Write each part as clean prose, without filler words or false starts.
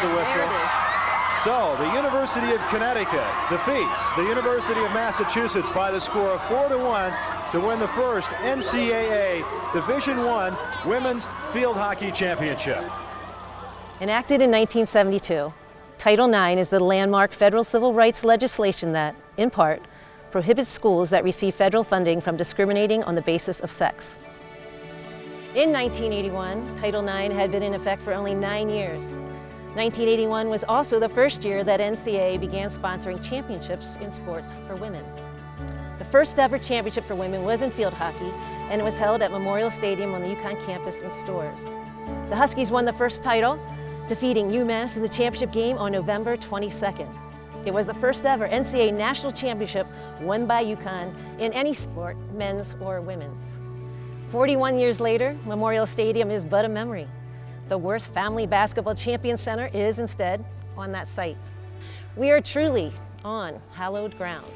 the whistle. There it is. So the University of Connecticut defeats the University of Massachusetts by the score of 4-1 to win the first NCAA Division I Women's Field Hockey Championship. Enacted in 1972, Title IX is the landmark federal civil rights legislation that, in part, prohibits schools that receive federal funding from discriminating on the basis of sex. In 1981, Title IX had been in effect for only 9 years. 1981 was also the first year that NCAA began sponsoring championships in sports for women. The first ever championship for women was in field hockey, and it was held at Memorial Stadium on the UConn campus in Storrs. The Huskies won the first title, defeating UMass in the championship game on November 22nd. It was the first ever NCAA national championship won by UConn in any sport, men's or women's. 41 years later, Memorial Stadium is but a memory. The Worth Family Basketball Champion Center is instead on that site. We are truly on hallowed ground.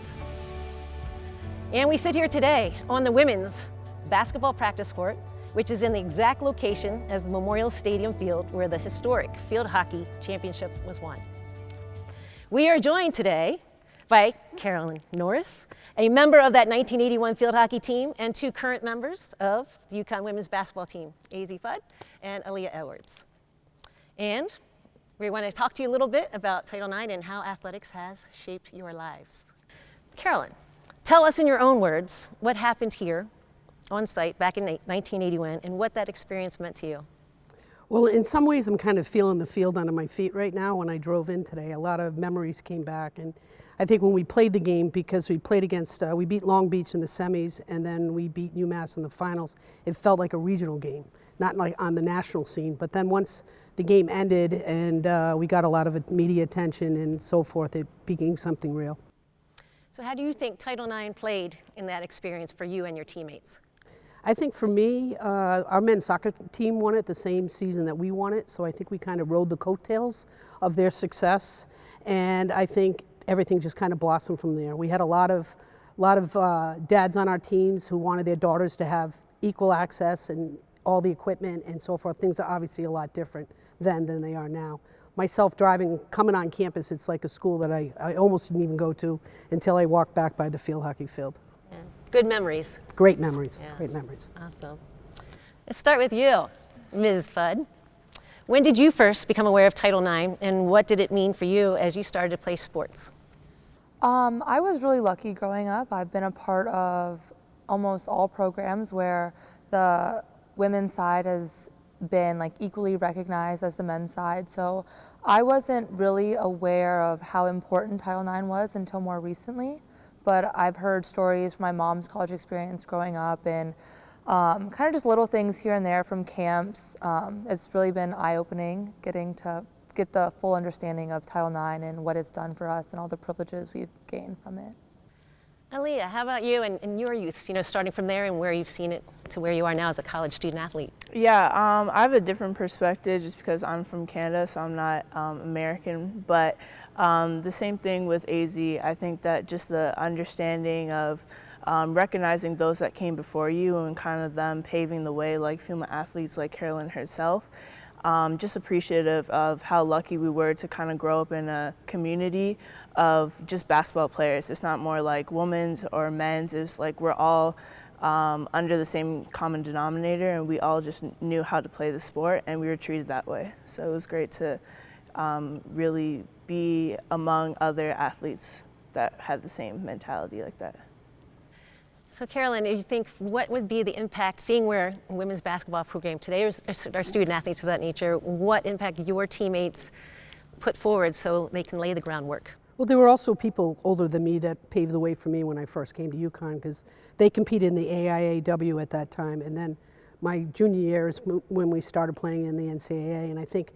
And we sit here today on the women's basketball practice court, which is in the exact location as the Memorial Stadium field where the historic field hockey championship was won. We are joined today by Carolyn Norris, a member of that 1981 field hockey team, and two current members of the UConn women's basketball team, AZ Fudd and Aaliyah Edwards. And we want to talk to you a little bit about Title IX and how athletics has shaped your lives. Carolyn, tell us in your own words what happened here on site back in 1981 and what that experience meant to you. Well, in some ways, I'm kind of feeling the field under my feet right now. When I drove in today, a lot of memories came back. And I think when we played the game, because we played against, we beat Long Beach in the semis, and then we beat UMass in the finals, it felt like a regional game, not like on the national scene. But then once the game ended and we got a lot of media attention and so forth, it became something real. So how do you think Title IX played in that experience for you and your teammates? I think for me, our men's soccer team won it the same season that we won it, so I think we kind of rode the coattails of their success, and I think everything just kind of blossomed from there. We had a lot of dads on our teams who wanted their daughters to have equal access and all the equipment and so forth. Things are obviously a lot different then than they are now. Myself coming on campus, it's like a school that I almost didn't even go to until I walked back by the field hockey field. Yeah. Good memories. Great memories, yeah. Great memories. Awesome. Let's start with you, Ms. Fudd. When did you first become aware of Title IX, and what did it mean for you as you started to play sports? I was really lucky growing up. I've been a part of almost all programs where the women's side has been like equally recognized as the men's side. So I wasn't really aware of how important Title IX was until more recently. But I've heard stories from my mom's college experience growing up and kind of just little things here and there from camps. It's really been eye-opening getting to get the full understanding of Title IX and what it's done for us and all the privileges we've gained from it. Aaliyah, how about you and your youth, starting from there and where you've seen it to where you are now as a college student athlete? Yeah, I have a different perspective just because I'm from Canada, so I'm not American, but the same thing with AZ. I think that just the understanding of recognizing those that came before you and kind of them paving the way, like female athletes like Carolyn herself. Just appreciative of how lucky we were to kind of grow up in a community of just basketball players. It's not more like women's or men's. It's like we're all under the same common denominator, and we all just knew how to play the sport, and we were treated that way. So it was great to really be among other athletes that had the same mentality like that. So Carolyn, you think what would be the impact, seeing where women's basketball program today, or student athletes of that nature, what impact your teammates put forward so they can lay the groundwork? Well, there were also people older than me that paved the way for me when I first came to UConn because they competed in the AIAW at that time. And then my junior year is when we started playing in the NCAA. And I think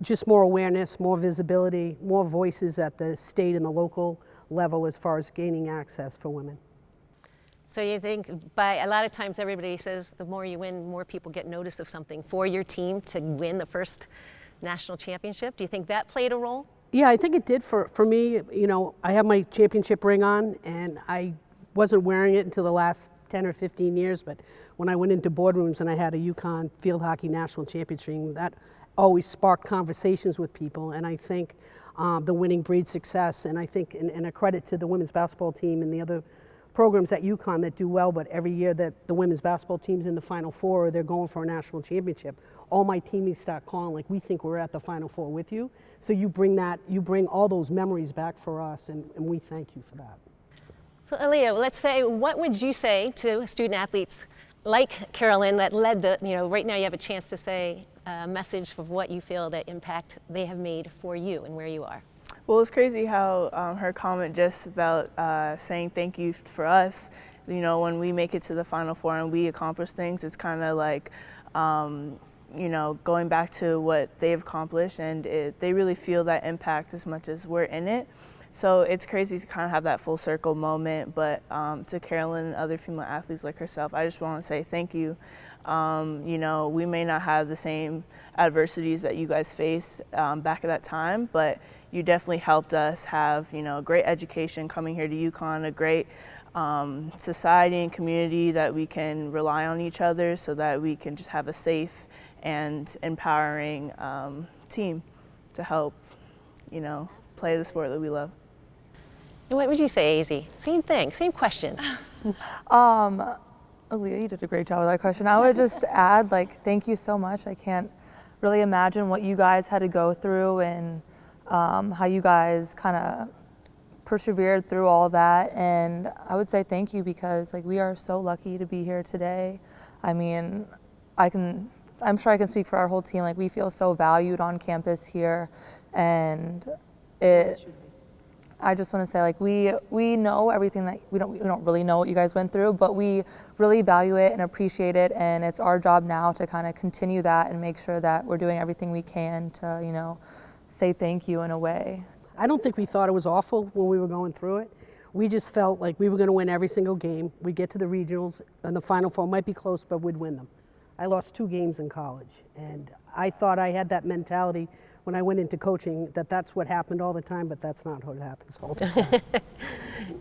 just more awareness, more visibility, more voices at the state and the local level as far as gaining access for women. So you think by a lot of times everybody says the more you win, more people get notice of something. For your team to win the first national championship, do you think that played a role? Yeah, I think it did for me. I have my championship ring on, and I wasn't wearing it until the last 10 or 15 years, but when I went into boardrooms and I had a UConn field hockey national championship ring, that always spark conversations with people, and I think the winning breeds success, and I think, and a credit to the women's basketball team and the other programs at UConn that do well, but every year that the women's basketball team's in the Final Four or they're going for a national championship, all my teammates start calling like, we think we're at the Final Four with you. So you bring all those memories back for us, and we thank you for that. So Aaliyah, let's say, what would you say to student athletes like Carolyn that led the, right now you have a chance to say a message of what you feel that impact they have made for you and where you are? Well, it's crazy how her comment just about saying thank you for us. When we make it to the Final Four and we accomplish things, it's kind of like, going back to what they've accomplished, and they really feel that impact as much as we're in it. So it's crazy to kind of have that full circle moment, but to Carolyn and other female athletes like herself, I just want to say thank you. We may not have the same adversities that you guys faced back at that time, but you definitely helped us have, a great education coming here to UConn, a great society and community that we can rely on each other so that we can just have a safe and empowering team to help, play the sport that we love. And what would you say, AZ? Same thing, same question. Aaliyah, you did a great job with that question. I would just add, thank you so much. I can't really imagine what you guys had to go through and how you guys kind of persevered through all of that. And I would say thank you because we are so lucky to be here today. I mean, I'm sure I can speak for our whole team. We feel so valued on campus here, and I just want to say, we know everything that we don't really know what you guys went through, but we really value it and appreciate it, and it's our job now to kind of continue that and make sure that we're doing everything we can to, say thank you in a way. I don't think we thought it was awful when we were going through it. We just felt like we were going to win every single game. We'd get to the regionals, and the Final Four might be close, but we'd win them. I lost 2 games in college, and I thought I had that mentality when I went into coaching, that's what happened all the time, but that's not what happens all the time.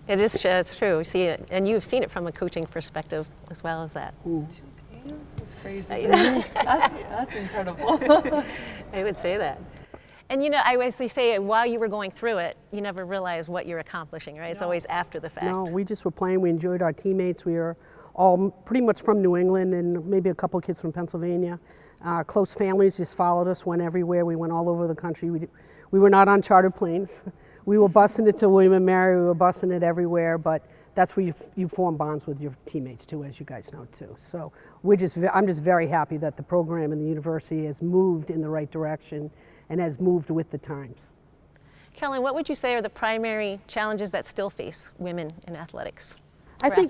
It's true. We see it, and you've seen it from a coaching perspective as well as that. 2 games? That's crazy. That's incredible. I would say that. And I always say while you were going through it, you never realize what you're accomplishing, right? It's always after the fact. No, we just were playing. We enjoyed our teammates. We were all pretty much from New England and maybe a couple of kids from Pennsylvania. Close families just followed us, went everywhere. We went all over the country. We were not on chartered planes. We were busing it to William & Mary. We were busing it everywhere, but that's where you form bonds with your teammates too, as you guys know too. So I'm just very happy that the program and the university has moved in the right direction and has moved with the times. Carolyn, what would you say are the primary challenges that still face women in athletics? I think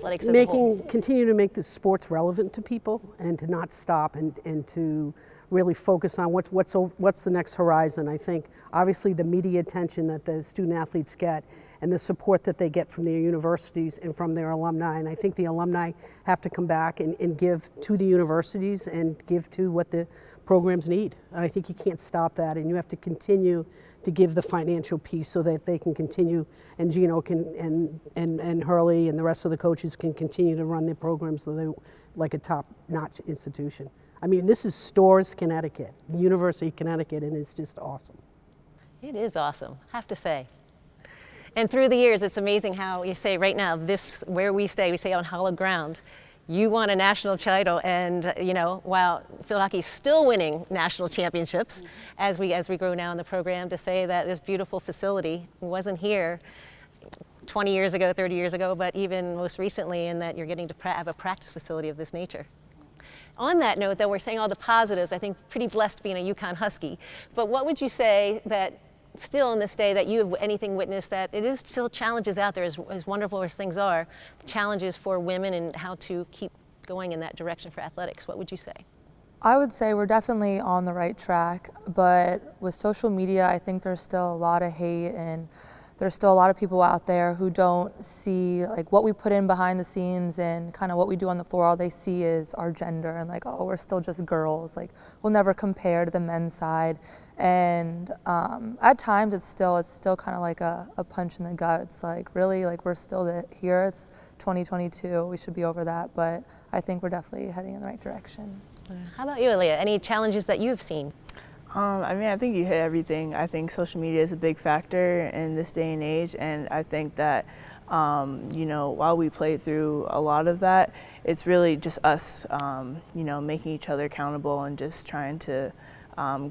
continue to make the sports relevant to people and to not stop and to really focus on what's the next horizon. I think obviously the media attention that the student athletes get and the support that they get from their universities and from their alumni, and I think the alumni have to come back and give to the universities and give to what the programs need. And I think you can't stop that, and you have to continue to give the financial piece so that they can continue, and Gino can and Hurley and the rest of the coaches can continue to run their programs so they're like a top-notch institution. I mean, this is Storrs, Connecticut, University of Connecticut, and it's just awesome. It is awesome, I have to say. And through the years, it's amazing how you say right now, where we stay on hallowed ground. You won a national title, and while field hockey is still winning national championships, as we grow now in the program, to say that this beautiful facility wasn't here 20 years ago, 30 years ago, but even most recently, in that you're getting to have a practice facility of this nature. On that note, though, we're saying all the positives. I think pretty blessed being a UConn Husky. But what would you say that still in this day that you have anything witnessed that it is still challenges out there, as wonderful as things are, challenges for women and how to keep going in that direction for athletics? What would you say? I would say we're definitely on the right track, but with social media, I think there's still a lot of hate, and there's still a lot of people out there who don't see what we put in behind the scenes and kind of what we do on the floor. All they see is our gender and oh, we're still just girls. We'll never compare to the men's side. And at times it's still kind of like a punch in the gut. It's really we're still here. It's 2022. We should be over that, but I think we're definitely heading in the right direction. How about you, Aaliyah? Any challenges that you've seen? I mean, I think you hit everything. I think social media is a big factor in this day and age, and I think that, you know, while we played through a lot of that, it's really just us, you know, making each other accountable and just trying to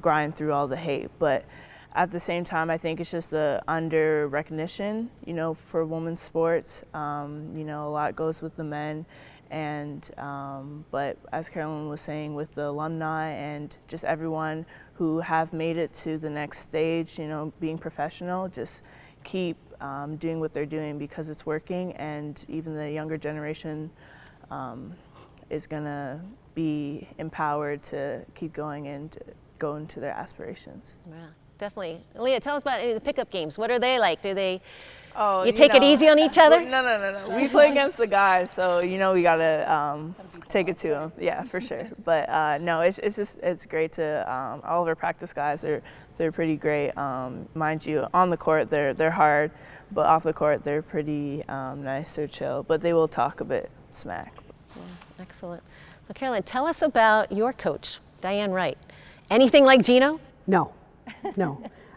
grind through all the hate. But at the same time, I think it's just the under recognition, you know, for women's sports. You know, a lot goes with the men. And but as Carolyn was saying, with the alumni and just everyone who have made it to the next stage, you know, being professional, just keep doing what they're doing because it's working, and even the younger generation is gonna be empowered to keep going and go into their aspirations. Yeah, definitely. Leah, tell us about the pickup games. What are they like? Do they? Oh, you take it easy on each other? No. We play against the guys, so you know we gotta take it to them. Yeah, for sure. But no, it's great to all of our practice guys they're pretty great. Mind you, on the court they're hard, but off the court they're pretty nice. They're chill, but they will talk a bit smack. Yeah, excellent. So Carolyn, tell us about your coach, Diane Wright. Anything like Gino? No.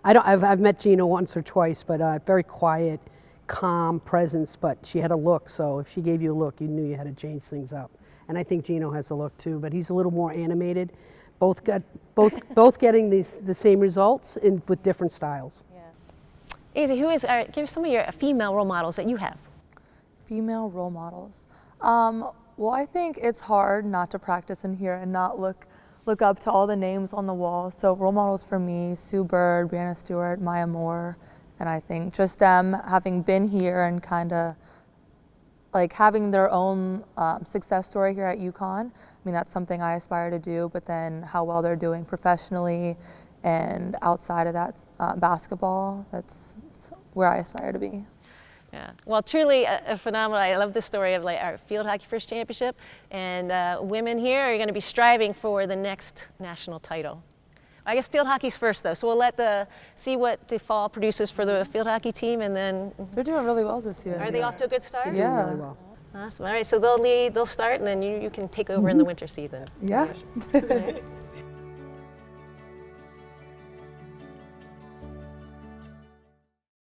I don't. I've met Gina once or twice, but very quiet, calm presence. But she had a look, so if she gave you a look, you knew you had to change things up. And I think Gino has a look too, but he's a little more animated. Both getting the same results with different styles. Yeah. Izzy, give us some of your female role models that you have. Female role models. Well, I think it's hard not to practice in here and not look up to all the names on the wall. So role models for me, Sue Bird, Brianna Stewart, Maya Moore, and I think just them having been here and kind of like having their own success story here at UConn. I mean, that's something I aspire to do, but then how well they're doing professionally and outside of that basketball, that's where I aspire to be. Yeah, well, truly a phenomenal. I love the story of like our field hockey first championship, and women here are going to be striving for the next national title. I guess field hockey's first though, so we'll see what the fall produces for the field hockey team, and then they're doing really well this year. Are they off to a good start? Yeah, Doing really well. Awesome. All right, so they'll start, and then you can take over in the winter season. Yeah.